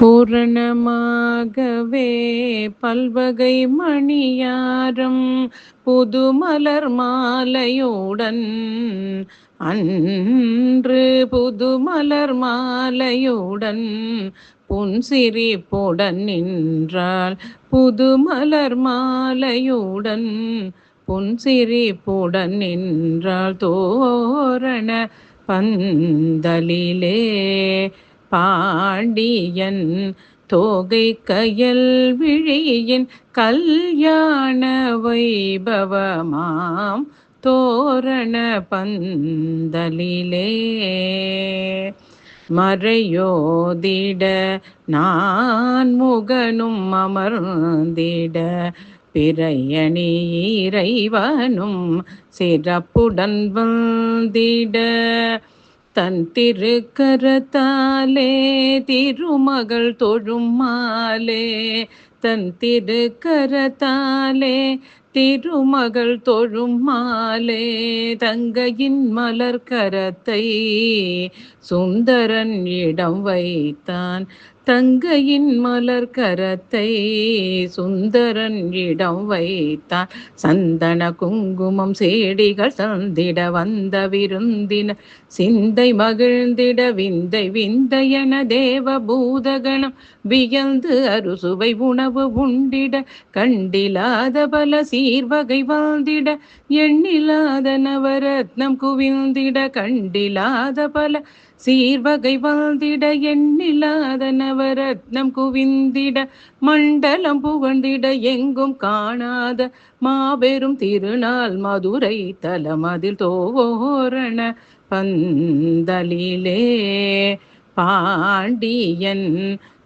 பூரணமாகவே பல்வகை மணியாரம் புதுமலர் மாலையுடன் அன்று புதுமலர் மாலையுடன் புன்சிரிப்புடன் நின்றாள். புதுமலர் மாலையுடன் புன்சிரிப்புடன் நின்றாள். தோரண பந்தலிலே பாண்டியன் தோகை கயல் விழியின் கல்யாண வைபவமாம் தோரண பந்தலிலே மறையோதிட நான் முகனும் அமர்ந்திட பிறையணி இறைவனும் சிறப்புடன் வந்திட தன் திருக்கரத்தாலே திருமகள் தொழும் மாலே தன் திருக்கரத்தாலே திருமகள் தொழும் மாலே தங்கையின் மலர் கரத்தை சுந்தரன் இடம் வைத்தான். தங்கையின் மலர் கரத்தை சுந்தரன் இடம் வைத்தான். சந்தன குங்குமம் சேடிகள் சந்திட வந்த விருந்தின சிந்தை மகிழ்ந்திட விந்தை விந்தையன தேவ பூதகணம் வியந்து அறுசுவை உணவு உண்டிட கண்டிலாத பல சீர்வகை வாழ்ந்திட எண்ணிலாத நவரத்னம் குவிந்திட கண்டிலாத பல சீர்வகை வாழ்ந்திட எண்ணிலாத நவரத்னம் குவிந்திட மண்டலம் புகழ்ந்திட எங்கும் காணாத மாபெரும் திருநாள் மதுரை தலமதில் தோரண பந்தலிலே பாண்டியன்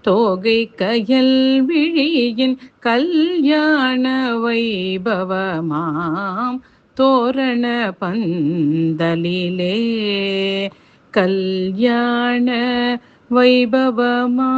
தோகை கயல் விழியின் கல்யாண வைபவமாம் தோரண பந்தலிலே கல்யாண வைபவமா.